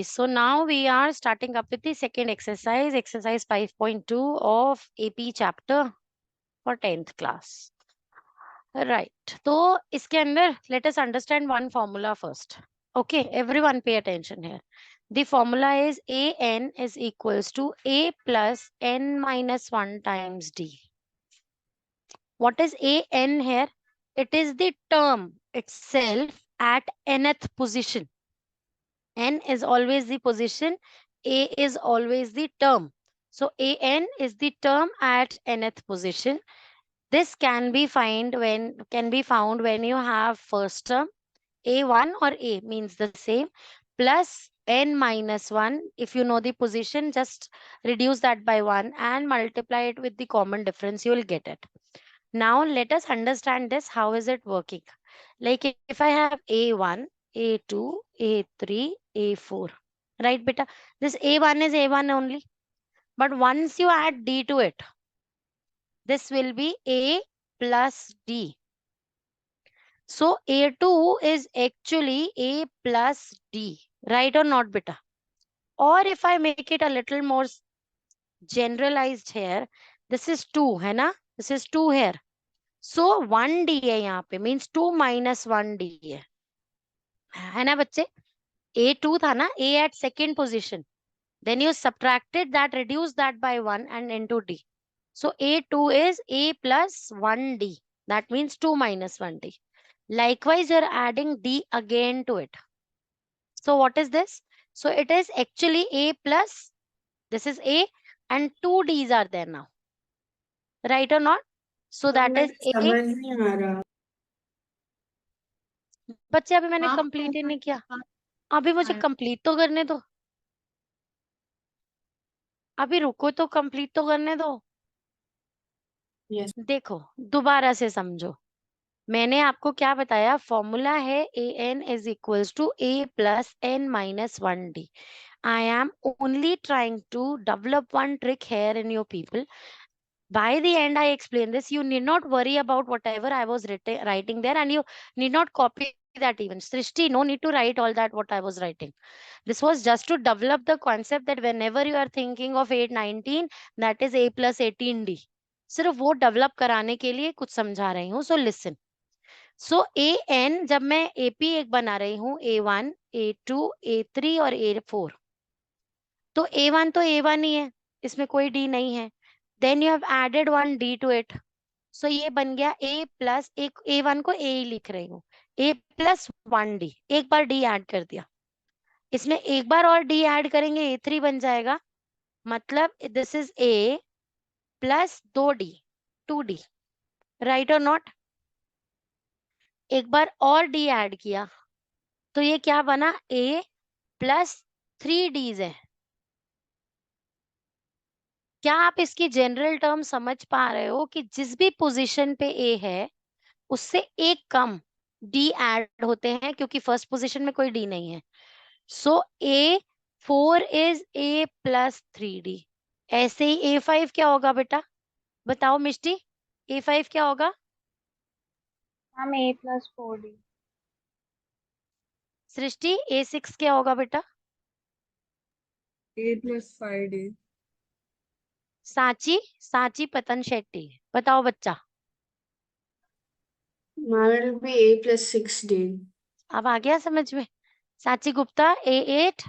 So now we are starting up with the second exercise, exercise 5.2 of AP chapter for 10th class. Right. So iske andar, let us understand one formula first. Okay, everyone pay attention here. The formula is AN is equals to A plus N minus 1 times D. What is AN here? It is the term itself at nth position. N is always the position, A is always the term. So AN is the term at nth position. This can be found when you have first term A1 or A means the same plus N minus 1. If you know the position, just reduce that by 1 and multiply it with the common difference, you will get it. Now let us understand this. How is it working? Like if I have A1, A2, A3, A4, right beta? This A1 is A1 only. But once you add D to it, this will be A plus D. So A2 is actually A plus D, right or not beta? Or if I make it a little more generalized here, this is 2, है ना? This is 2 here. So 1D है यहाँ पे, means 2 minus 1D है ना बच्चे? A2 था ना, A at second position. Then you subtracted that, reduced that by 1 and into D. So A2 is A plus 1D. That means 2 minus 1D. Likewise, you're adding D again to it. So what is this? So it is actually A plus, this is A and 2 D's are there now. Right or not? So that is A. समझ नहीं आ रहा। बच्चे अभी मैंने हाँ, complete ही नहीं किया। अभी मुझे कंप्लीट तो करने दो। अभी रुको तो कंप्लीट तो करने दो। यस देखो दोबारा से समझो। मैंने आपको क्या बताया? फॉर्मूला है a n is equals to a plus n minus 1D. I am only trying to develop one trick here in your people. By the end, I explain this. You need not worry about whatever I was writing there, and you need not copy that even. Srishti, no need to write all that what I was writing. This was just to develop the concept that whenever you are thinking of 819, that is A plus 18D. सिर्फ वो develop कराने के लिए कुछ समझा रही हूँ. So listen. So A N जब मैं एपी एक बना रही हूँ A1, A2, A3 और A4, तो A1 तो A1 ही है, इसमें कोई D नहीं है. Then you have added 1 D to it. So ये बन गया A प्लस, एक A1 को A ही लिख रही हूँ, A प्लस 1D. एक बार D ऐड कर दिया, इसमें एक बार और D ऐड करेंगे A3 बन जाएगा. मतलब this is A plus 2D, 2D, right और नॉट? एक बार और D ऐड किया तो ये क्या बना? A प्लस 3D's है. क्या आप इसकी जनरल टर्म समझ पा रहे हो कि जिस भी पोजीशन पे A है उससे एक कम D ऐड होते हैं, क्योंकि फर्स्ट पोजीशन में कोई D नहीं है. सो A4 is A plus 3D. ऐसे ही A5 क्या होगा बेटा? बताओ मिष्टी, A5 क्या होगा? हम A plus 4D. Srishti A6 क्या होगा बेटा? A plus 5D. Sanchi, Sanchi पतन शेट्टी, बताओ बच्चा. Mine will be A plus 6D. अब आ गया समझ में? सांची गुप्ता A8.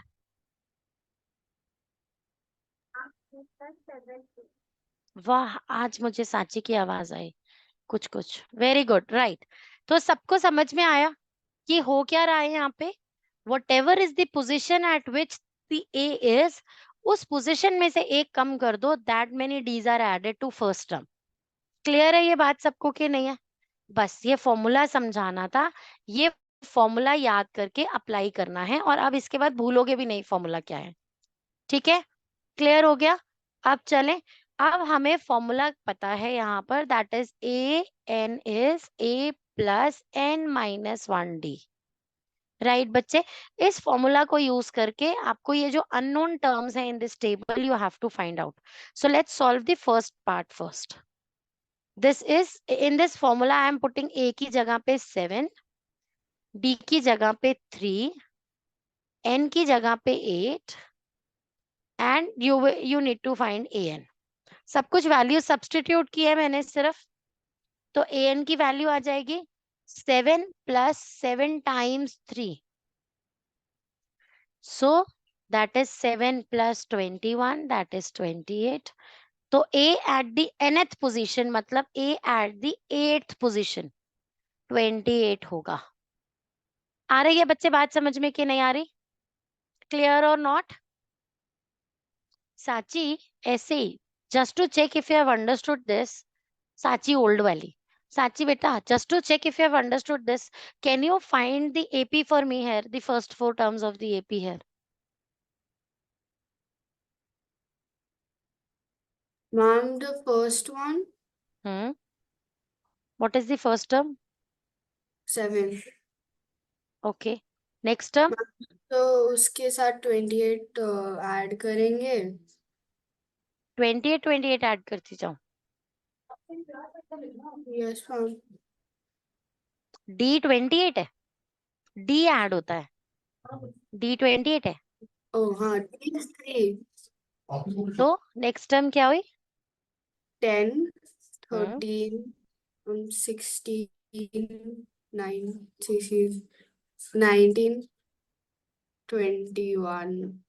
वाह, आज मुझे सांची की आवाज आई कुछ कुछ. Very good, right. तो सबको समझ में आया कि हो क्या रहा है यहाँ पे? Whatever is the position at which the a is, उस पोजिशन में से एक कम कर दो, that many Ds are added to first term. Clear है ये बात सबको कि नहीं है? बस ये फॉर्मूला समझाना था. ये फॉर्मूला याद करके अप्लाई करना है और अब इसके बाद भूलोगे भी नहीं फॉर्मूला क्या है. ठीक है, क्लियर हो गया? अब चलें. अब हमें फॉर्मूला पता है यहाँ पर, that is a n is a plus n minus 1D. Right बच्चे, इस फॉर्मूला को यूज करके आपको ये जो अननोन टर्म्स हैं in this table you have to find out. So let's solve the first part first. This is in this formula I am putting a की जगह पे 7, डी की जगह पे 3, n की जगह पे 8 and you need to find an। सब कुछ वैल्यू सब्सटीट्यूट की है मैंने सिर्फ, तो an की वैल्यू आ जाएगी 7 + 7 × 3, so that is 7 + 21, that is 28। तो a at the nth position मतलब a at the 8th position 28 होगा। आ रही है बच्चे बात समझ में कि नहीं आ रही? क्लियर और नॉट? साची ऐसे ही, just to check if you have understood this, Sachi old वाली, साची बेटा just to check if you have understood this, can you find the AP for me here, the first 4 terms of the AP here? Ma'am, the first one, What is the first term? 7. Okay, next term? तो उसके साथ 28 add करेंगे। 28 add करती जाओ। Yes ma'am. D 28 है, D add होता है, D 28 है, ओह हाँ, 3 तो नेक्स्ट टर्म क्या हुई? 10 हम्म 13 16 19 21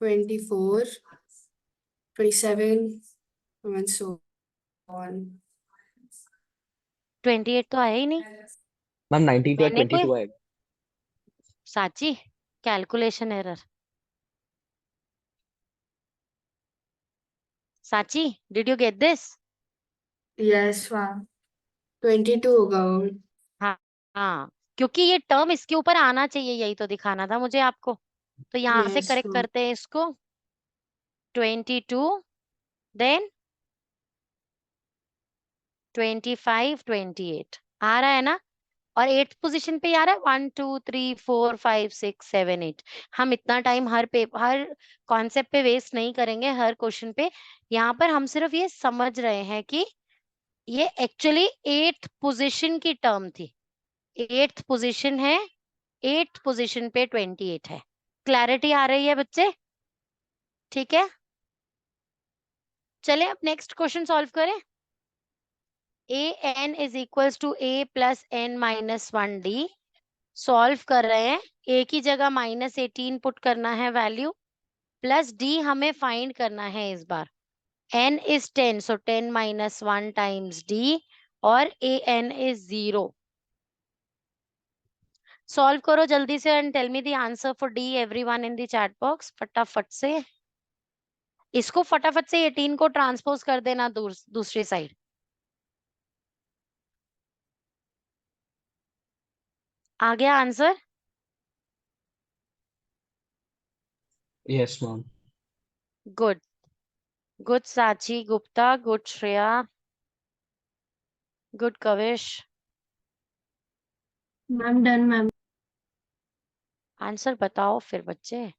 24 27 and so on। 28 तो आया ही नहीं। मैम 19 to मैंने 22 आएगा। साची कैलकुलेशन एरर। साची did you get this? Yes ma'am, 22 होगा वो। हाँ हाँ, क्योंकि ये टर्म इसके ऊपर आना चाहिए, यही तो दिखाना था मुझे आपको। तो यहाँ से यस करेक्ट मैम। करते हैं इसको, 22 देन 25 28 आ रहा है ना? और 8th पोजीशन पे आ रहा है 1 2 3 4 5 6 7 8। हम इतना टाइम हर कॉन्सेप्ट पे वेस्ट नहीं करेंगे, हर क्वेश्चन पे। यहाँ पर हम सिर्फ ये समझ रहे हैं कि ये एक्चुअली 8th पोजीशन की टर्म थी, 8th पोजीशन है, 8th पोजीशन पे 28 है। क्लैरिटी आ रही है बच्चे? ठीक है, चले अब नेक्स्ट क्वेश्चन सॉल्व करें। an is equals to a plus n minus 1d। Solve कर रहे हैं, a की जगह -18 पुट करना है वैल्यू, प्लस d हमें फाइंड करना है इस बार। n is 10, so 10 - 1 times d, और an is 0। सॉल्व करो जल्दी से and tell me the answer for D everyone in the chat box, फटाफट से। इसको फटाफट से 18 को ट्रांसपोज कर देना दूसरी साइड। आ गया answer? Yes ma'am. Good good Sachi Gupta, good Shreya, good Kavish. Ma'am done ma'am. Answer बताओ फिर बच्चे।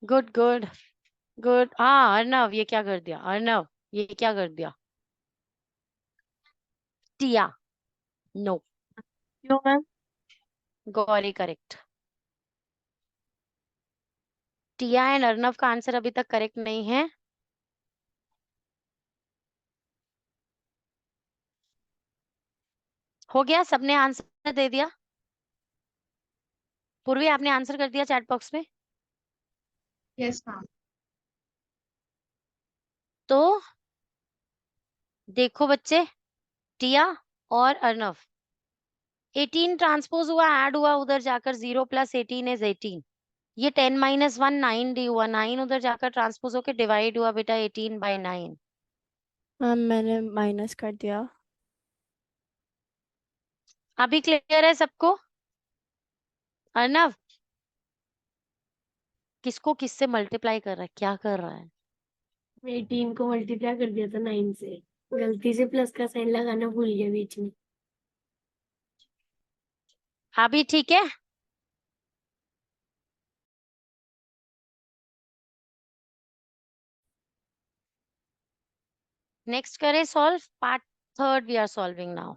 Good good good. हाँ अर्नव, ये क्या कर दिया अर्नव, ये क्या कर दिया? टिया नो, क्यों ma'am? Gauri correct. Tia and Arnav का आंसर अभी तक करेक्ट नहीं है। हो गया, सबने आंसर दे दिया? पूर्वी आपने आंसर कर दिया चैट बॉक्स में? Yes ma'am. तो देखो बच्चे, टिया और अर्नव, 18 ट्रांसपोज हुआ, ऐड हुआ उधर जाकर, 0 + 18 is 18। ये 10 - 1 9 डी हुआ, 9 उधर जाकर ट्रांसपोज होकर डिवाइड हुआ बेटा 18/9। मैम मैंने माइनस कर दिया। अभी क्लियर है सबको? अर्नव किसको किससे मल्टीप्लाई कर रहा है, क्या कर रहा है? 18 को मल्टीप्लाई कर दिया था 9 से, गलती से प्लस का साइन लगाना भूल गया बीच में। अभी ठीक है? नेक्स्ट करें solve, part 3 we are solving now.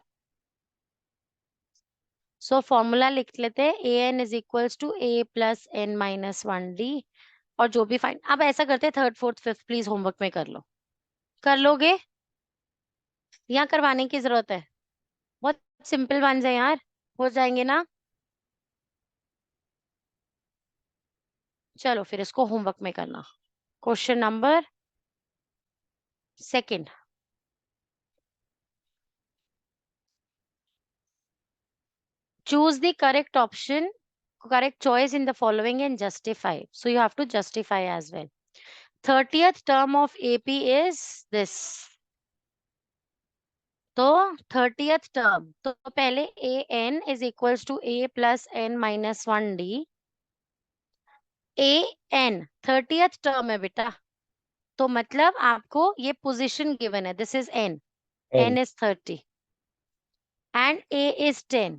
So formula लिख लेते हैं, a n is equals to a plus n minus 1d, और जो भी फाइन। अब ऐसा करते हैं, third fourth fifth please homework में कर लो। कर लोगे? यहाँ करवाने की जरूरत है? बहुत सिंपल बन जाए यार, हो जाएंगे ना। चलो फिर इसको होमवर्क में करना। Question number second, choose the correct option, correct choice in the following and justify. So you have to justify as well. 30th term of AP is this. तो 30th term, तो पहले an is equals to a plus n minus 1d. an 30th term है बेटा, तो मतलब आपको ये position given है, this is n, n is 30 and a is 10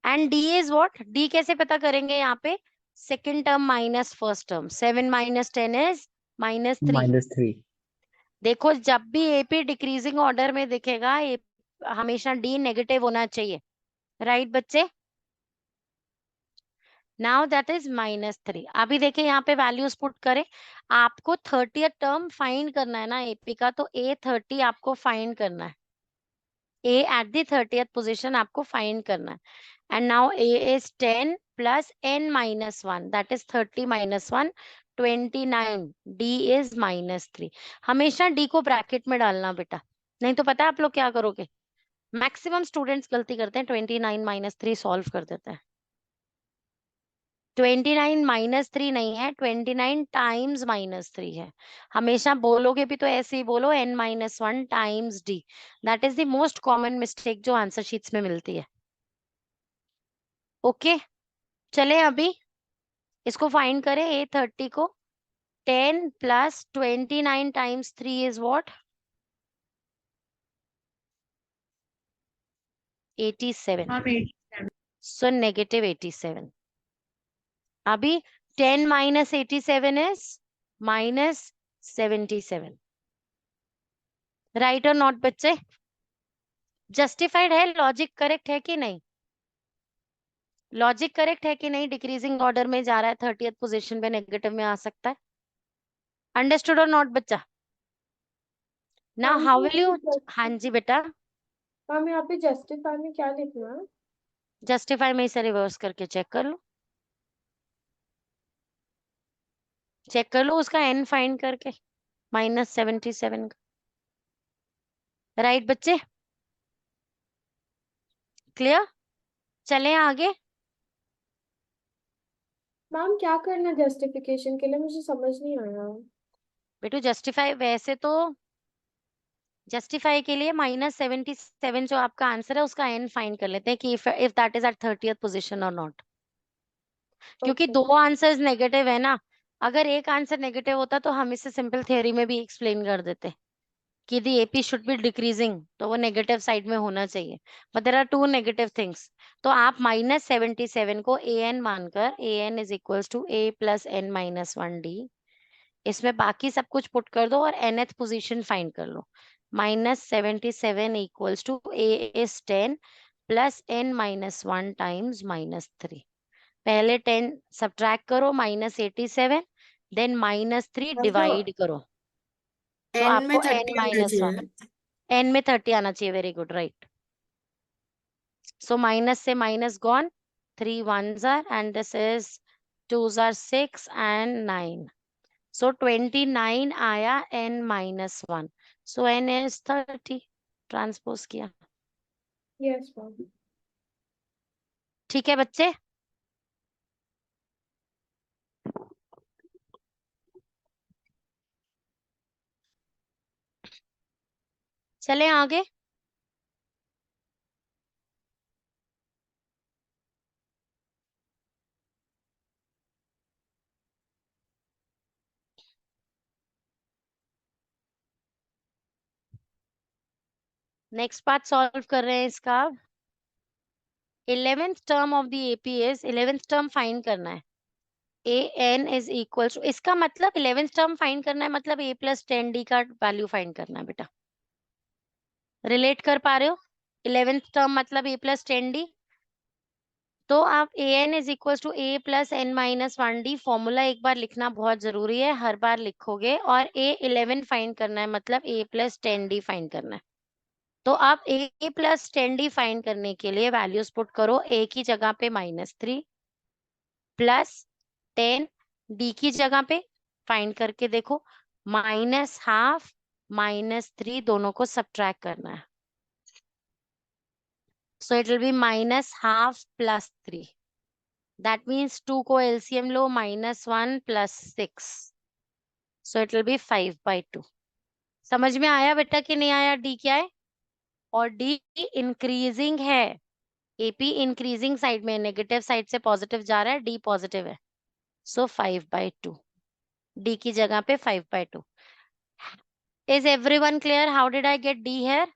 and d is what? d कैसे पता करेंगे? यहाँ पे second term minus first term, 7 minus 10 is -3. -3. देखो जब भी एपी डिक्रीजिंग ऑर्डर में दिखेगा, हमेशा डी नेगेटिव होना चाहिए, राइट बच्चे? Now that is -3. अभी देखिए यहाँ पे वैल्यूज पुट करें, आपको 30th टर्म फाइंड करना है ना एपी का, तो A30 आपको फाइंड करना है, ए एट द 30th पोजिशन आपको फाइंड करना है. And now A is 10 plus n minus 1, that is 30 minus 1, 29. D is -3. हमेशा D को ब्रैकेट में डालना बेटा, नहीं तो पता है आप लोग क्या करोगे? मैक्सिमम स्टूडेंट्स गलती करते हैं, 29 minus 3 सॉल्व कर देते हैं. 29 minus 3 नहीं है, 29 टाइम्स -3 है. हमेशा बोलोगे भी तो ऐसे ही बोलो, n minus 1 times D. That is the most common mistake जो आंसर शीट्स में मिलती है. ओके चले अभी इसको फाइंड करें. A30 को 10 plus 29 times 3 is what? 87. So negative 87. अभी 10 minus 87 is -77. राइट और नॉट बच्चे? जस्टिफाइड है? लॉजिक करेक्ट है कि नहीं? लॉजिक करेक्ट है कि नहीं? डिक्रीजिंग ऑर्डर में जा रहा है, 30th पोजीशन पे नेगेटिव में आ सकता है. अंडरस्टूड और नॉट बच्चा? Now how will you? हाँ जी बेटा. मैम यहाँ पे जस्टिफाई में क्या लिखना है? जस्टिफाई में इसे रिवर्स करके चेक कर लो, चेक कर लो उसका n फाइंड करके, -77 का. राइट बच्चे? क्लियर? चले आगे. मैम क्या करना जस्टिफिकेशन के लिए, मुझे समझ नहीं आया. बेटू जस्टिफाई, वैसे तो जस्टिफाई के लिए -77 जो आपका आंसर है उसका n फाइंड कर लेते हैं कि if that is at 30th position और नॉट. क्योंकि Okay. दो आंसर्स नेगेटिव है ना, अगर एक आंसर नेगेटिव होता तो हम इसे सिंपल थ्योरी में भी एक्सप्लेन कर देते कि the AP should be decreasing, तो वो नेगेटिव साइड में होना चाहिए. But there are two negative things. तो आप -77 को ए एन मानकर, a n is equals to a plus n minus 1d, इसमें बाकी सब कुछ पुट कर दो और nth पोजीशन फाइंड कर लो. -77 equals to a is 10 plus n minus 1 times -3. पहले 10 सब्ट्रैक्ट करो, -87, देन -3 डिवाइड करो, तो n में आपको 30 n आना माइनस 1, चाहिए. n में 30 आना चाहिए. Very good, right. So minus से minus gone, 3 ones are and this is 2s are 6 and 9. So 29 आया n minus 1. So n is 30. Transpose किया. Yes ma'am. ठीक है बच्चे? चले आगे. नेक्स्ट पार्ट सॉल्व कर रहे हैं इसका. 11th term of the AP is, 11th term find करना है. A n is equal to, इसका मतलब 11th टर्म फाइंड करना है, मतलब a plus 10d का वैल्यू फाइंड करना है बेटा. रिलेट कर पा रहे हो? 11th टर्म मतलब a प्लस 10d। तो आप an is equal to a plus n minus 1d। Formula एक बार लिखना बहुत जरूरी है, हर बार लिखोगे। और a11 फाइंड करना है, मतलब a प्लस 10d फाइंड करना है। तो आप a प्लस 10d फाइंड करने के लिए वैल्यूज पुट करो। a की जगह पे -3 प्लस 10, d की जगह पे फाइंड करके देखो -½ -3, दोनों को सब्ट्रैक्ट करना है। So it will be -½ plus 3. That means 2 को LCM low, -1 plus 6. So it will be 5/2. समझ में आया बेटा कि नहीं आया? D क्या है? और D इंक्रीजिंग है। AP इंक्रीजिंग साइड में, नेगेटिव साइड से पॉजिटिव जा रहा है, D पॉजिटिव है। So 5/2. D की जगह पे 5/2. Is everyone clear? How did I get D here?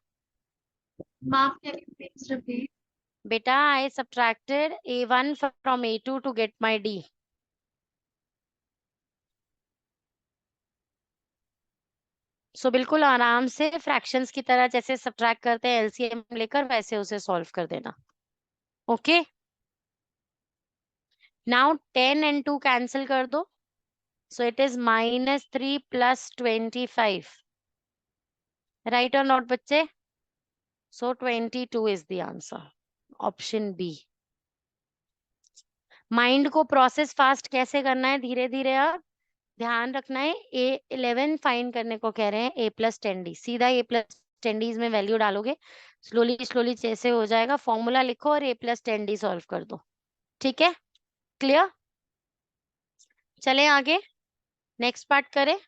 माफ करिए, please repeat. Beta, I subtracted A1 from A2 to get my D. सो बिल्कुल आराम से फ्रैक्शंस की तरह जैसे सब्ट्रैक्ट करते हैं एलसीएम लेकर, वैसे उसे सॉल्व कर देना। ओके, नाउ 10 and 2 कैंसिल कर दो। So it is -3 plus 25, right और नॉट बच्चे? So 22 is the answer, option B. Mind को प्रोसेस फास्ट कैसे करना है, धीरे धीरे अब ध्यान रखना है। A11 फाइंड करने को कह रहे हैं, a प्लस 10d। सीधा a प्लस 10d में वैल्यू डालोगे, स्लोली स्लोली जैसे हो जाएगा। फॉर्मूला लिखो और a प्लस 10d सॉल्व कर दो। ठीक है, क्लियर? चले आगे, नेक्स्ट पार्ट करें।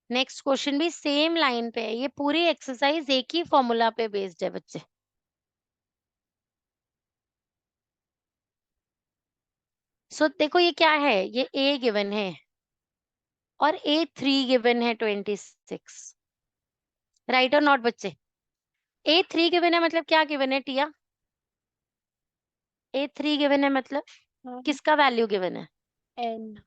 नेक्स्ट क्वेश्चन भी सेम लाइन पे है। ये पूरी एक्सरसाइज एक ही फॉर्मूला पे बेस्ड है बच्चे। सो देखो ये क्या है, ये a गिवन है और a3 गिवन है 26, राइट और नॉट बच्चे? a3 गिवन है मतलब क्या गिवन है टिया? a3 गिवन है मतलब हाँ, किसका वैल्यू गिवन है? n।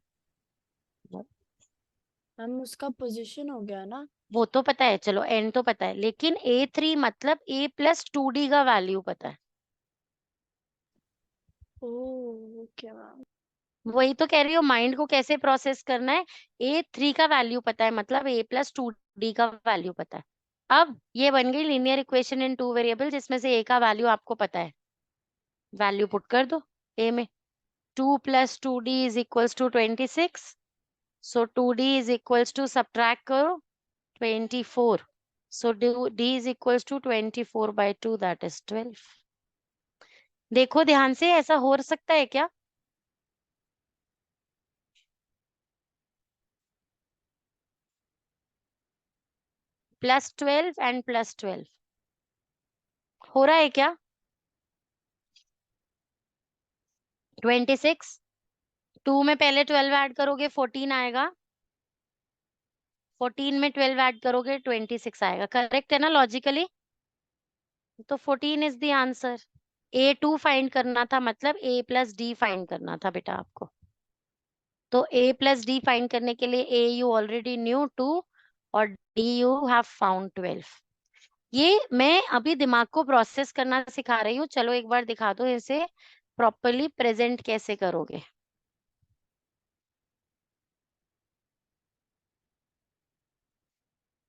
हम उसका पोजीशन हो गया ना। वो तो पता है, चलो n तो पता है, लेकिन a3 मतलब a प्लस 2d का वैल्यू पता है। Oh okay ma'am. वही तो कह रही हूँ, माइंड को कैसे प्रोसेस करना है। a3 का वैल्यू पता है मतलब a प्लस 2d का वैल्यू पता है। अब ये बन गई लीनियर इक्वेशन इन 2 वेरिएबल, जिसमें से a का वैल्यू आपको पता है। वैल्यू पुट कर दो a में। 2 plus 2d is equals to 26. So 2d is equals to, subtract करो, 24. So d is equals to 24/2, that is 12. देखो ध्यान से, ऐसा हो सकता है क्या? +12 and +12 हो रहा है क्या? 26, 2 में पहले 12 ऐड करोगे 14 आएगा, 14 में 12 ऐड करोगे 26 आएगा। करेक्ट है ना लॉजिकली? तो 14 is the answer. A2 find करना था, मतलब a प्लस d फाइंड करना था बेटा आपको। तो a प्लस d फाइंड करने के लिए a you already knew 2 और d you have found 12। ये मैं अभी दिमाग को प्रोसेस करना सिखा रही हूँ। चलो एक बार दिखा दो इसे प्रॉपरली प्रेजेंट कैसे करोगे।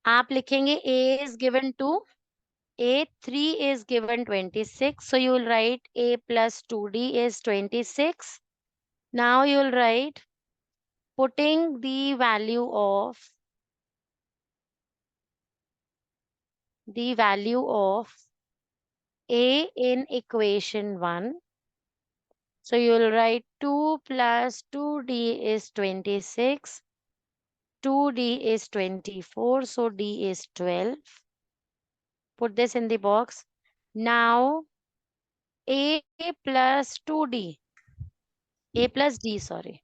आप लिखेंगे a is given 2, a3 is given 26, so you will write a plus 2d is 26. Now you will write, putting the value of a in equation 1. So you will write 2 plus 2d is 26, 2d is 24, so d is 12. Put this in the box. Now a plus 2d, a plus d, sorry.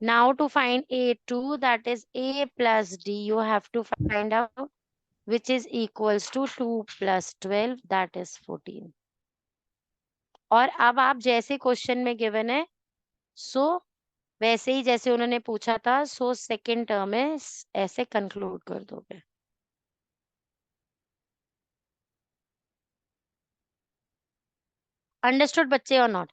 Now to find a2, that is a plus d, you have to find out which is equals to 2 plus 12, that is 14. और अब आप जैसे question में given है, सो वैसे ही जैसे उन्होंने पूछा था, सो सेकंड टर्म में ऐसे कंक्लूड कर दोगे। अंडरस्टूड बच्चे और नॉट?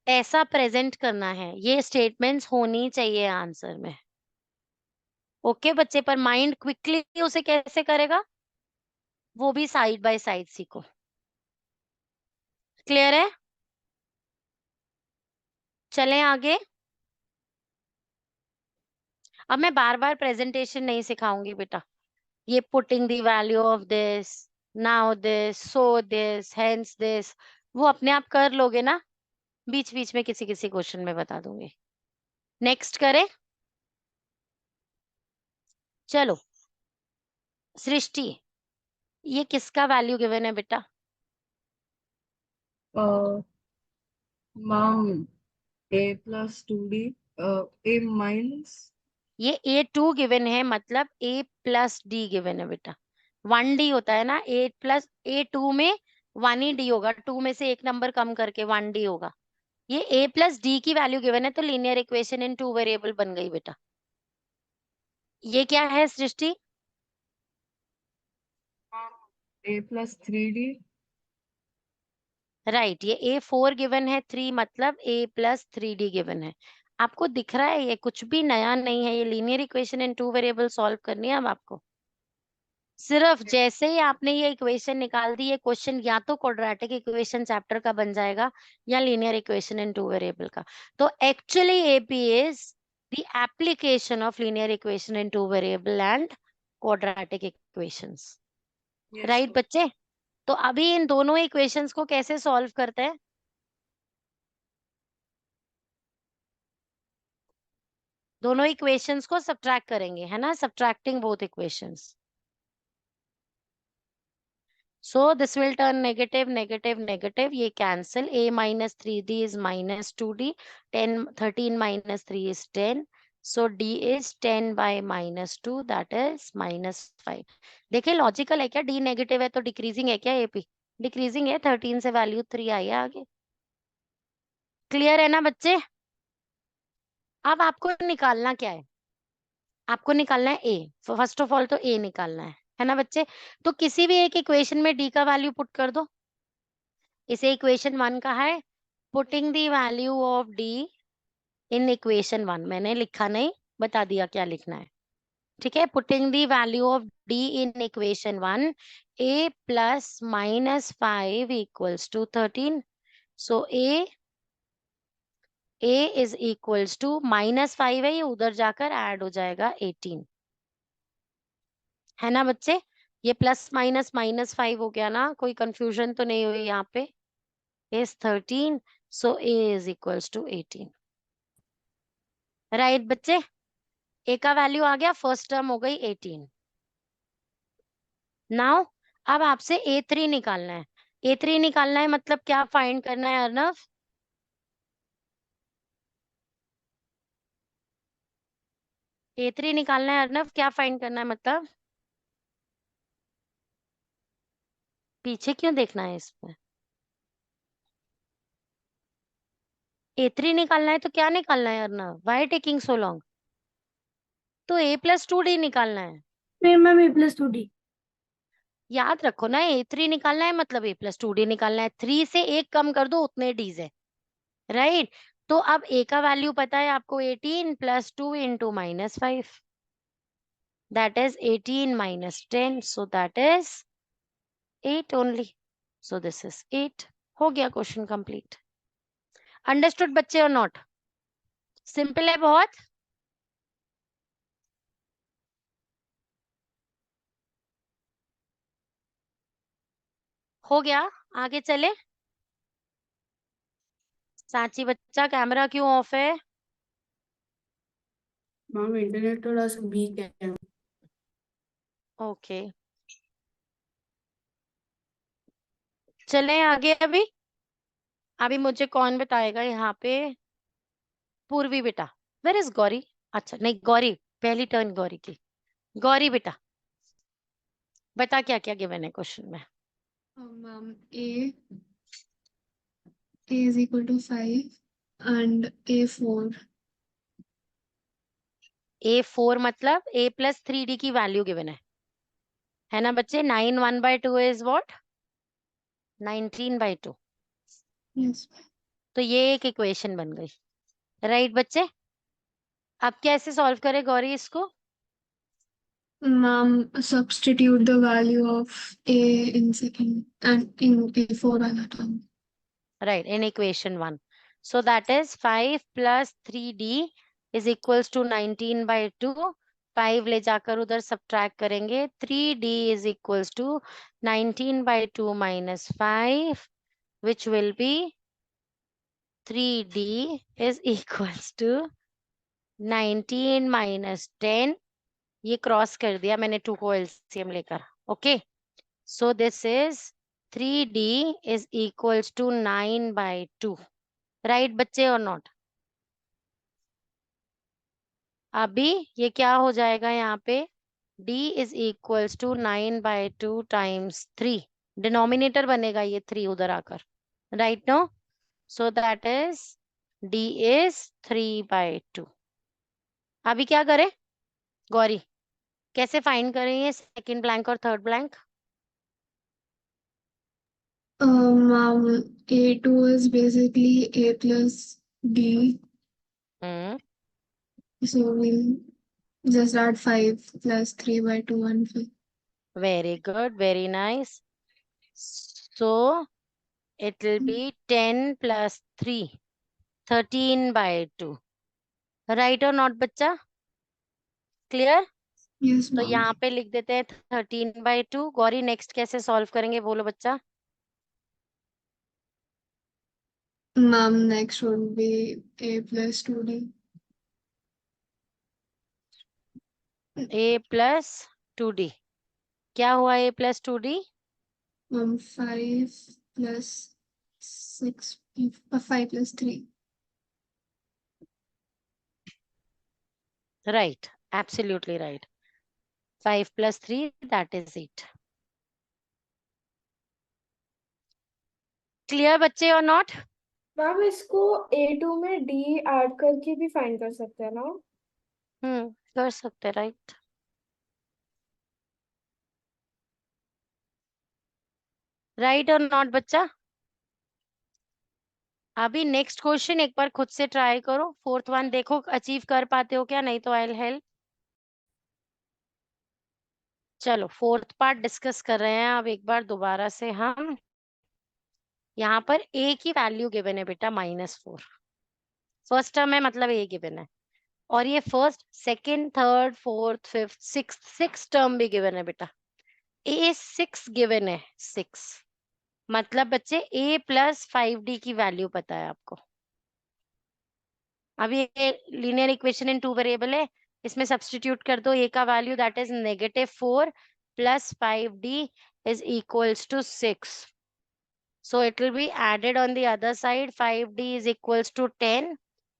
ऐसा प्रेजेंट करना है, ये स्टेटमेंट्स होनी चाहिए आंसर में। ओके बच्चे, पर माइंड क्विकली उसे कैसे करेगा, वो भी साइड बाय साइड सीखो। क्लियर है? चलें आगे। अब मैं बार बार प्रेजेंटेशन नहीं सिखाऊंगी बेटा। ये putting the value of this, now this, so this, hence this, वो अपने आप कर लोगे ना, बीच बीच में किसी किसी क्वेश्चन में बता दूंगी। नेक्स्ट करें। चलो सृष्टि, ये किसका वैल्यू गिवन है बेटा? मैम a+2d a minus ये A2 गिवन है, मतलब A+D गिवन है बेटा। 1D होता है ना, A+A2 में 1 ही D होगा, 2 में से एक नंबर कम करके 1D होगा। ये A+D की वैल्यू गिवन है, तो लीनियर इक्वेशन इन 2 वेरिएबल बन गई बेटा। ये क्या है सृष्टि? a+3d राइट, ये A4 गिवन है, 3 मतलब A+3D गिवन है। आपको दिख रहा है, ये कुछ भी नया नहीं है, ये linear equation in 2 variable solve करनी है अब आपको। सिर्फ जैसे ही आपने ये इक्वेशन निकाल दी, ये क्वेश्चन या तो क्वाड्रेटिक इक्वेशन चैप्टर का बन जाएगा या लीनियर इक्वेशन इन 2 वेरिएबल का। तो actually AP is the application of linear equation in 2 variable and quadratic equations. Right बच्चे? तो अभी इन दोनों इक्वेशंस को कैसे सॉल्व करते हैं? दोनों इक्वेशंस को सब्ट्रैक्ट करेंगे, है ना, subtracting both equations. So this will turn negative, negative, negative. ये cancel. A minus 3D is minus 2D. 13 minus 3 is 10. So D is 10 by minus 2, that is minus 5. देखिए लॉजिकल है क्या? D नेगेटिव है तो decreasing है क्या? AP decreasing है, 13 से वैल्यू 3 आई है आगे। क्लियर है ना बच्चे? अब आपको निकालना क्या है? आपको निकालना है A। फर्स्ट ऑफ ऑल तो A निकालना है ना बच्चे? तो किसी भी एक इक्वेशन में D का वैल्यू पुट कर दो। इसे इक्वेशन 1 कहा है। Putting the value of D in equation 1, मैंने लिखा नहीं, बता दिया क्या लिखना है। ठीक है, putting the value of D in equation 1, A plus minus 5 equals to 13। So A is equals to -5 है, ये उधर जाकर ऐड हो जाएगा 18, है ना बच्चे? ये प्लस माइनस -5 हो गया ना, कोई कंफ्यूजन तो नहीं हुई यहाँ पे? is 13, so A is equals to 18. Right बच्चे? A का वैल्यू आ गया, फर्स्ट टर्म हो गई 18। नाउ अब आपसे A3 निकालना है। A3 निकालना है मतलब क्या फाइंड करना है अर्नव? A3 निकालना है अर्नव, क्या फाइंड करना है मतलब? पीछे क्यों देखना है इसमें? A3 निकालना है तो क्या निकालना है Arnav? Why taking so long? तो A+2D निकालना है। फिर मैम A+2D। याद रखो ना, A3 निकालना है मतलब A+2D निकालना है। 3 से 1 कम कर दो, उतने D's है। राइट, तो अब A का वैल्यू पता है आपको, 18 + 2 × -5, that is 18 - 10, so that is 8 only. So this is 8. हो गया क्वेश्चन कंप्लीट। अंडरस्टूड बच्चे और नॉट? सिंपल है बहुत। हो गया, आगे चले। सांची बच्चा, कैमरा क्यों ऑफ है? मैम इंटरनेट थोड़ा सा वीक है। ओके, चले आगे। अभी अभी मुझे कौन बताएगा यहाँ पे? पूर्वी बेटा। Where is Gauri? अच्छा नहीं, गौरी पहली टर्न गौरी की। गौरी बेटा बता क्या क्या गिवन है क्वेश्चन में? Ma'am, A is equal to 5 and A4. A4 मतलब A+3D की वैल्यू गिवन है ना बच्चे? 9 1/2 इज व्हाट? 19/2। Yes. तो ये एक इक्वेशन बन गई, राइट बच्चे। अब कैसे सॉल्व करें गौरी इसको? Ma'am, substitute the value of A in second and in A4 वाला term. Right, in equation 1. So that is 5 plus 3D is equals to 19 by 2. 5 ले जाकर उधर subtract करेंगे. 3D is equals to 19 by 2 minus 5, which will be 3D is equals to 19 minus 10. ये cross कर दिया मैंने 2 को LCM लेकर. Okay. So this is 3D is equals to 9 by 2. Right बच्चे और नॉट? अभी ये क्या हो जाएगा यहाँ पे? D is equals to 9 by 2 times 3. Denominator बनेगा ये 3 उधर आकर, right no? So that is D is 3 by 2. अभी क्या करें गौरी? कैसे फाइंड करें ये सेकंड ब्लैंक और third blank? Ma'am, A2 is basically A plus D. So we'll just add 5 plus 3 by 2 and 5. Very good, very nice. So it will be 10 plus 3, 13 by 2. Right or not बच्चा? Clear? Yes, तो ma'am. यहाँ पे लिख देते हैं 13 by 2. Gauri next कैसे solve करेंगे बोलो बच्चा? Ma'am, next would be A plus 2D. A plus 2D. क्या हुआ A plus 2D? 5 plus 6, 5 plus 3. Right, absolutely right. 5 plus 3, that is 8. Clear बच्चे or not? मैम इसको A2 में D ऐड करके भी फाइंड कर सकते हैं ना? कर सकते, राइट? राइट और नॉट बच्चा? अभी नेक्स्ट क्वेश्चन एक बार खुद से ट्राई करो. फोर्थ वन देखो अचीव कर पाते हो क्या, नहीं तो आई विल हेल्प. चलो फोर्थ पार्ट डिस्कस कर रहे हैं अब एक बार दोबारा से हम. यहाँ पर A की वैल्यू गिवन है बेटा -4. फर्स्ट टर्म है मतलब A गिवन है, और ये first second third fourth fifth six term भी गिवन है बेटा. A 6 गिवन है, 6 मतलब बच्चे A plus 5D की वैल्यू पता है आपको. अभी ये लीनियर इक्वेशन इन 2 वेरिएबल है, इसमें सब्स्टिट्यूट कर दो. A का value that is -4 plus 5D is equals to 6. So it will be added on the other side. 5D is equals to 10.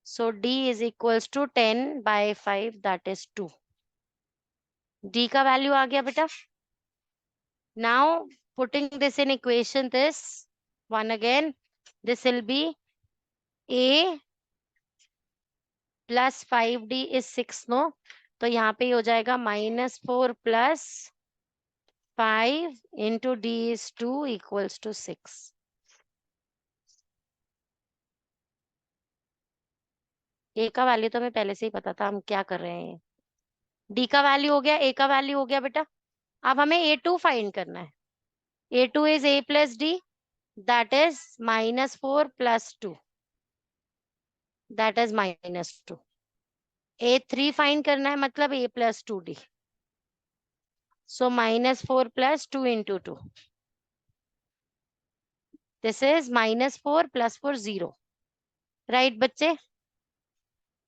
So D is equals to 10 by 5, that is 2. D का value आ गया बेटा. Now putting this in equation, this one again, this will be A plus 5D is 6 no. तो यहाँ पे हो जाएगा -4 plus 5 into D is 2 equals to 6. A का value तो हमें पहले से ही पता था, हम क्या कर रहे हैं. D का वैल्यू हो गया, A का वैल्यू हो गया बेटा. अब हमें A2 फाइंड करना है. A2 is A plus D, that is -4 plus 2, that is -2. A3 find करना है मतलब A plus 2D. So -4 plus 2 into 2. This is -4 plus 4 0. Right बच्चे?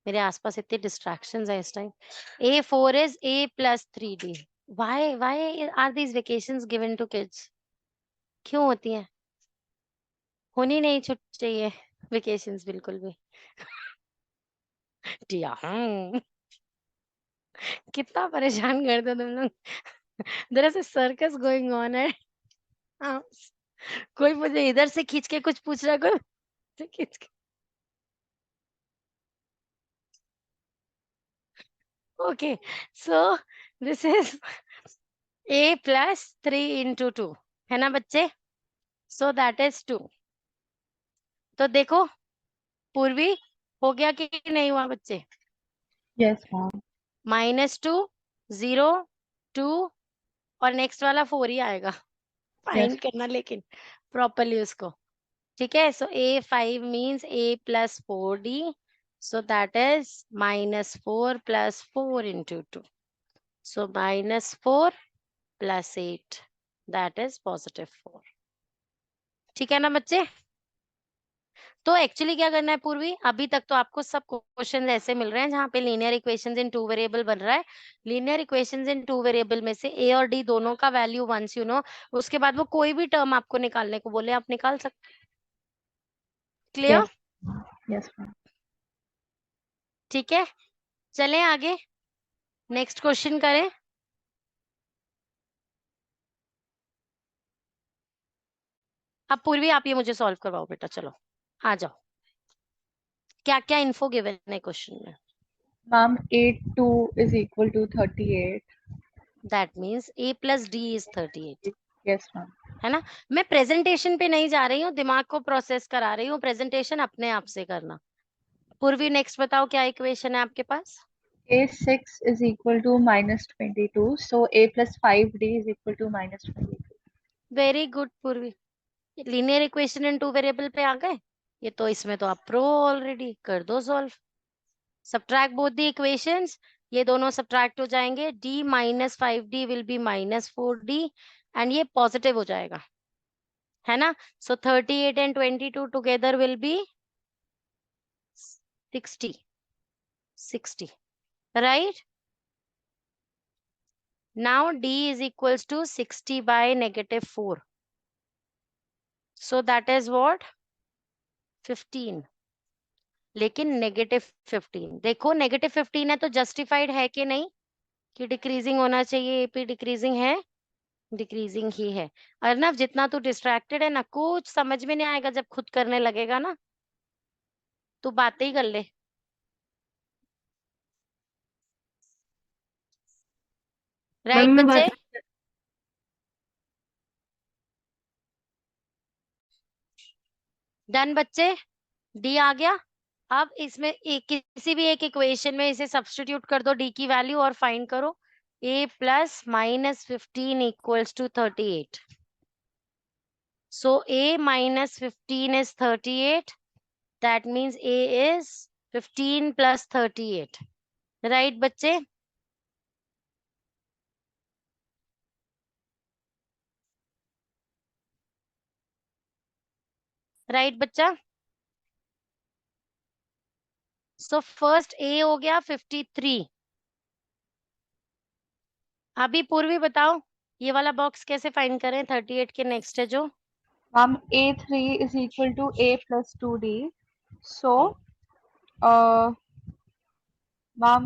मेरे आसपास इतने distractions हैं इस time. A4 is A plus 3D. Why are these vacations given to kids? क्यों होती हैं? होनी नहीं चाहिए vacations बिल्कुल भी. कितना परेशान करते हो तुम लोग. There is a circus going on है. कोई मुझे इधर से खींच के कुछ पूछ रहा है, कोई खींच के. Okay, so this is A plus 3 into 2 है ना बच्चे? So that is 2. तो देखो पूर्वी हो गया कि नहीं हुआ बच्चे? Yes, ma'am. -2 0 2 और नेक्स्ट वाला 4 ही आएगा। फाइंड करना लेकिन प्रॉपरली उसको, ठीक है। सो A5 means A plus 4D, so that is -4 plus 4 into 2, so -4 plus 8, that is +4। ठीक है ना बच्चे? तो एक्चुअली क्या करना है पूर्वी, अभी तक तो आपको सब क्वेश्चन ऐसे मिल रहे हैं जहाँ पे लीनियर इक्वेशंस इन 2 वेरिएबल बन रहा है। लीनियर इक्वेशंस इन 2 वेरिएबल में से ए और डी दोनों का वैल्यू वंस यू नो, उसके बाद वो कोई भी टर्म आपको निकालने को बोले आप निकाल सकते। क्लियर? Yes. Yes, ma'am. ठीक है, चलें आगे, नेक्स्ट क्वेश्चन करें। अब पूर्वी आप ये मुझे सॉल्व करवाओ बेटा, चलो आ जाओ। क्या क्या इन्फो गिवन है क्वेश्चन में? Ma'am, 8 2 is equal to 38. That means A plus D is 38, Yes, ma'am. है ना। मैं प्रेजेंटेशन पे नहीं जा रही हूँ, दिमाग को प्रोसेस करा रही हूँ, प्रेजेंटेशन अपने आप से करना। पूर्वी नेक्स्ट बताओ क्या इक्वेशन है आपके पास? A6 is equal to -22. So A plus 5D is equal to -22. Very good पूर्वी, लीनियर इक्वेशन इन 2 वेरिएबल पे आ गए। ये तो इसमें तो आप प्रो ऑलरेडी, कर दो solve. Subtract both the equations, ये दोनों सब्ट्रैक्ट हो जाएंगे, D - 5D will be -4D and ये पॉजिटिव हो जाएगा, है ना। सो 38 and 22 together will be 60, right? Now D is equals to 60 by -4, so that is what? 15। लेकिन -15, देखो -15 है तो जस्टिफाइड है कि नहीं कि डिक्रीजिंग होना चाहिए? एपी डिक्रीजिंग है, डिक्रीजिंग ही है। अर्नव जितना तू डिस्ट्रैक्टेड है ना, कुछ समझ में नहीं आएगा, जब खुद करने लगेगा ना तू बातें ही कर ले। राइट मैं बच्चे? बात डन बच्चे, डी आ गया। अब इसमें एक किसी भी एक इक्वेशन में इसे सब्स्टिट्यूट कर दो डी की वैल्यू और फाइंड करो। A plus -15 equals to 38. So A minus 15 is 38. That means A is 15 plus 38. Right बच्चे? Right बच्चा? So first A हो गया 53। अभी पूर्वी बताओ ये वाला बॉक्स कैसे फाइंड करें? 38 के नेक्स्ट है जो Ma'am, A3 is equal to A plus 2D. So, ma'am,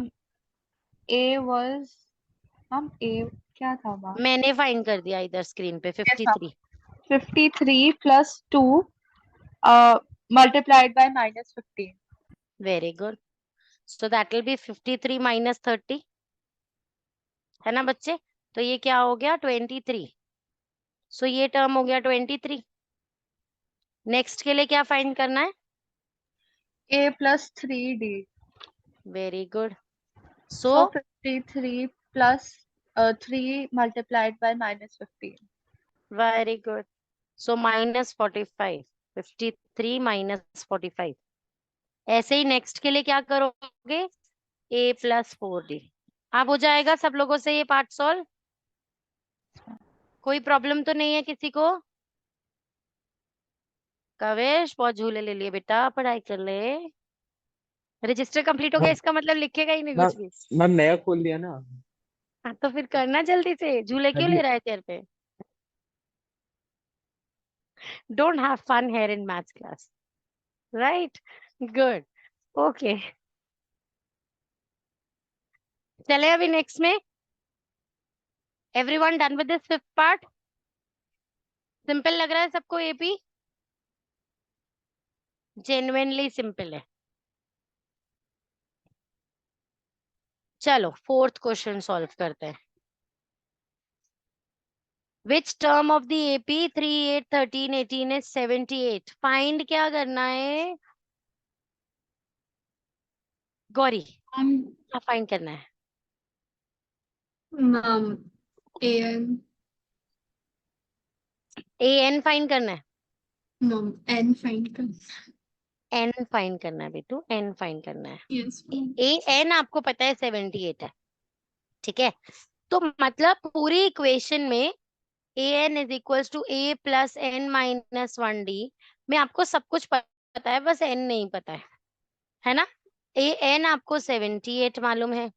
ma'am, A क्या था ma'am? मैंने फाइंड कर दिया इधर स्क्रीन पे, Yes, ma'am. 53। 53 plus 2 multiplied by -15. Very good, so that will be 53 minus 30, है ना बच्चे। तो ये क्या हो गया? 23। सो ये टर्म हो गया 23। नेक्स्ट के लिए क्या फाइंड करना है? A plus 3D. Very good, So so 53 plus 3 multiplied by -15. Very good, सो -45, 53 - 45। ऐसे ही नेक्स्ट के लिए क्या करोगे? A plus 4D। अब हो जाएगा सब लोगों से ये पार्ट सॉल्व? कोई प्रॉब्लम तो नहीं है किसी को? कवेश बहुत झूले ले लिए बेटा, पढ़ाई कर ले। रजिस्टर कंप्लीट हो गया मैम इसका मतलब लिखेगा ही नहीं मैम कुछ भी। मैम नया खोल लिया ना। हाँ, तो फिर करना जल्दी से, झूले क्यों अभी ले रहा है तेरे पे? Don't have fun here in maths class, right? Good, okay. चले अभी नेक्स्ट में। Everyone done with this fifth part? Simple लग रहा है सबको? एपी जेन्युइनली सिंपल है। चलो फोर्थ क्वेश्चन सॉल्व करते हैं। Which term of the AP 3, 8, 13, 18 is 78? Find क्या करना है गौरी? क्या फाइंड करना है? Ma'am an a n find करना है? मैम n फाइंड कर एन फाइंड करना है बेटू, एन फाइंड करना है। यस मैम ए एन आपको पता है 78 है, ठीक है? तो मतलब पूरी इक्वेशन में a n is equals to a plus n minus 1 D में आपको सब कुछ पता है, बस एन नहीं पता है ना? ए एन आपको 78 मालूम है,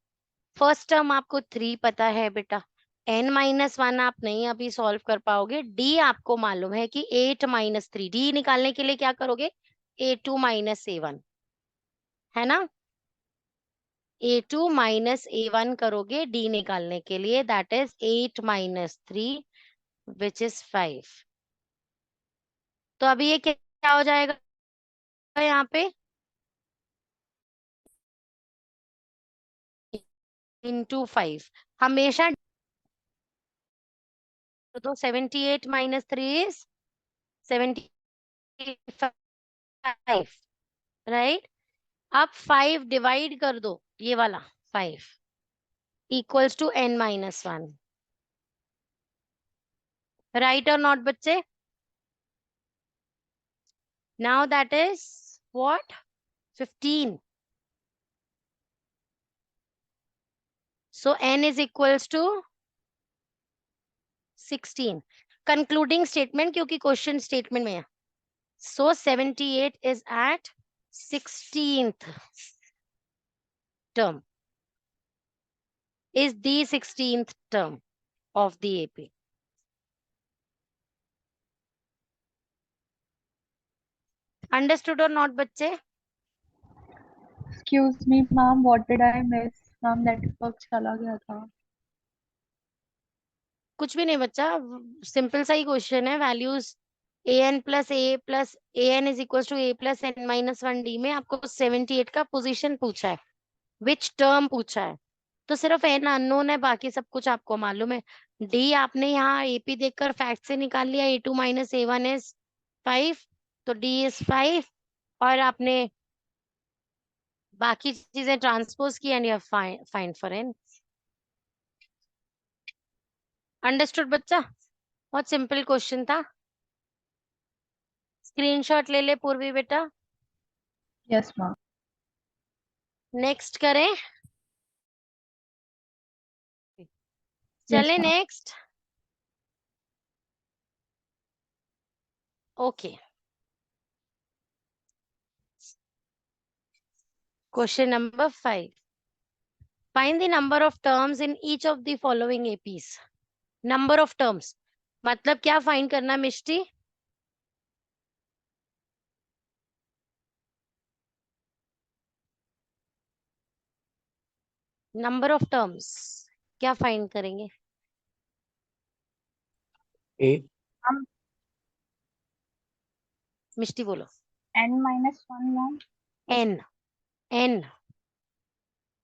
फर्स्ट टर्म आपको 3 पता है बेटा, n माइनस 1 आप नहीं अभी सॉल्व कर पाओगे, d आपको मालूम है कि 8 माइनस 3, d निकालने के लिए क्या करोगे? a2 माइनस a1, है ना? a2 माइनस a1 करोगे d निकालने के लिए, that is 8 minus 3 which is 5। तो अभी ये क्या हो जाएगा यहाँ पे? इंटू 5 हमेशा। तो 78 माइनस 3 इज 75, राइट? अब 5 डिवाइड कर दो, ये वाला 5 equals to n minus 1, right और नॉट बच्चे? Now that is what? 15। So n is equals to 16. Concluding statement, क्योंकि क्वेश्चन स्टेटमेंट में है। So 78 is at 16th term, is the 16th term of the AP. Understood or not बच्चे? Excuse me, ma'am, what did I miss? Ma'am, network चला गया था. कुछ भी नहीं बच्चा, सिंपल सा ही क्वेश्चन है। Values a n plus a n is equal to a plus n minus 1 D में आपको 78 का पोजीशन पूछा है, विच टर्म पूछा है, तो सिर्फ एन अननोन है, बाकी सब कुछ आपको मालूम है। डी आपने यहाँ एपी देखकर फैक्ट से निकाल लिया, a two minus a one is 5, तो डी इज 5, और आपने बाकी चीजें ट्रांसपोज की and you find for n. Understood बच्चा? बहुत सिंपल क्वेश्चन था। स्क्रीनशॉट ले ले पूर्वी बेटा। Yes, ma'am. नेक्स्ट करें? Yes, चले ma'am. Next. Okay, question number 5, find the number of terms in each of the following APs. Number of terms मतलब क्या फाइंड करना मिष्टी? नंबर ऑफ टर्म्स क्या फाइंड करेंगे? A. मिष्टी बोलो। n-1, ma'am. N, n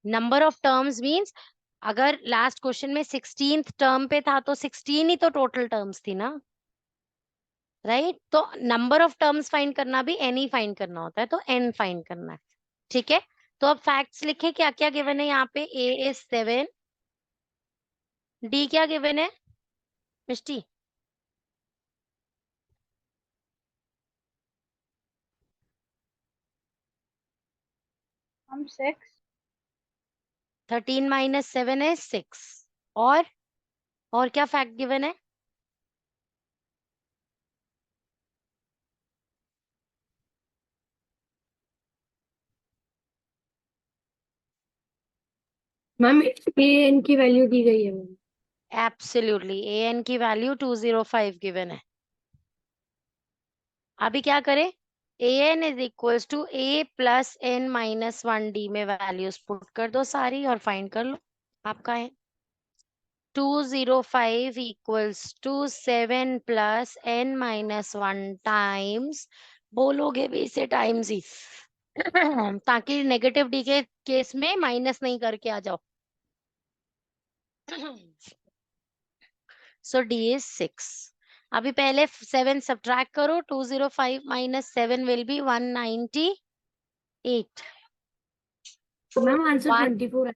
number of terms means अगर last question में 16th term पे था तो 16 ही तो टोटल टर्म्स थी ना, राइट? तो नंबर ऑफ टर्म्स फाइंड करना भी एन ही फाइंड करना होता है, तो एन फाइंड करना है, ठीक है? तो अब फैक्ट्स लिखे, क्या क्या गिवन है यहाँ पे? ए इज 7, डी क्या गिवन है मिष्टी? Ma'am, 6. 13 माइनस 7 है 6, और क्या फैक्ट गिवन है? मैम ए एन की वैल्यू दी गई है मैम। एब्सोल्युटली, ए एन की वैल्यू 205 गिवन है। अभी क्या करें? A n is equals to a plus n minus 1 D में वैल्यूज पुट कर दो सारी और फाइंड कर लो आपका है। 205 equals to 7 plus n minus 1 times, बोलोगे भी इसे टाइम्स ही ताकि नेगेटिव डी के केस में माइनस नहीं करके आ जाओ। So D is 6. अभी पहले 7 subtract करो. 205 minus 7 will be 198. Ma'am answer One- 24 है।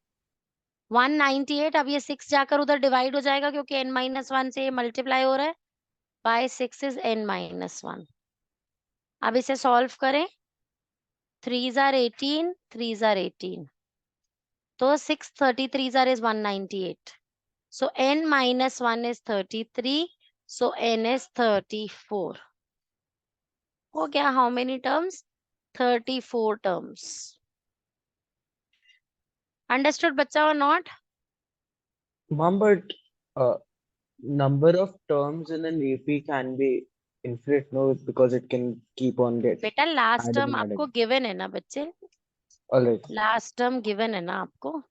198. अब ये 6 जाकर उधर डिवाइड हो जाएगा क्योंकि n-1 से ये मल्टीप्लाई हो रहा है. By 6 is n-1. अब इसे सॉल्व करें. 3s are 18, 3s are 18. तो 6 33s are is 198. So n-1 is 33. So n is 34. हो गया. How many terms? 34 terms. Understood बच्चा or not? Mom, but number of terms in an AP can be infinite, no, because it can keep on getting बेटा last added term and आपको added. Given है ना बच्चे. All right. Last term given है ना आपको.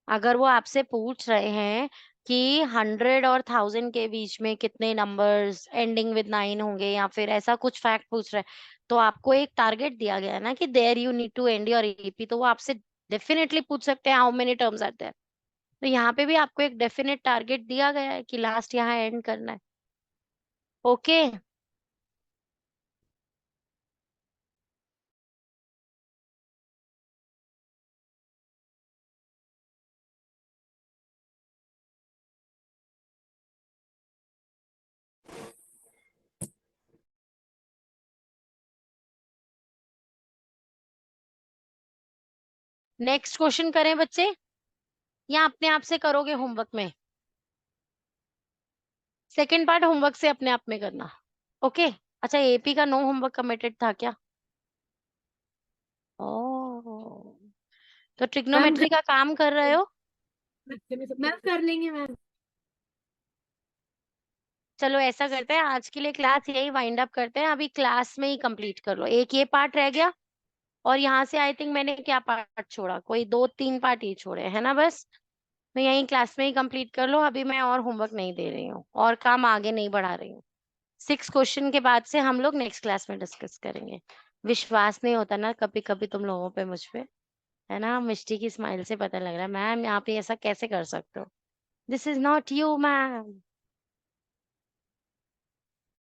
अगर वो आपसे पूछ रहे हैं कि 100 और 1000 के बीच में कितने नंबर्स एंडिंग विद 9 होंगे या फिर ऐसा कुछ फैक्ट पूछ रहे हैं, तो आपको एक टारगेट दिया गया है ना कि there you need to end your AP. तो वो आपसे डेफिनेटली पूछ सकते हैं how many terms are there. तो यहाँ पे भी आपको एक डेफिनेट टारगेट दिया गया है कि लास्ट यहाँ एंड करना है. ओके. नेक्स्ट क्वेश्चन करें बच्चे या अपने आप से करोगे होमवर्क में? सेकेंड पार्ट होमवर्क से अपने आप में करना. ओके. अच्छा एपी का नो होमवर्क कमिटेड था क्या? ओह, तो ट्रिग्नोमेट्री का काम कर रहे हो? मैम कर लेंगे मैम। चलो ऐसा करते हैं, आज के लिए क्लास यही वाइंड अप करते हैं. अभी क्लास में ही कंप्लीट कर लो. एक ये पार्ट रह गया और यहाँ से आई थिंक मैंने क्या पार्ट छोड़ा, कोई 2-3 पार्ट ही छोड़े है ना. बस तो यही क्लास में ही कंप्लीट कर लो. अभी मैं और होमवर्क नहीं दे रही हूँ और काम आगे नहीं बढ़ा रही हूँ. 6 क्वेश्चन के बाद से हम लोग नेक्स्ट क्लास में डिस्कस करेंगे. विश्वास नहीं होता ना कभी कभी तुम लोगों पे मुझ पे, है ना. मिष्टी की स्माइल से पता लग रहा है मैम आप ये ऐसा कैसे कर सकते हो. This is not you ma'am.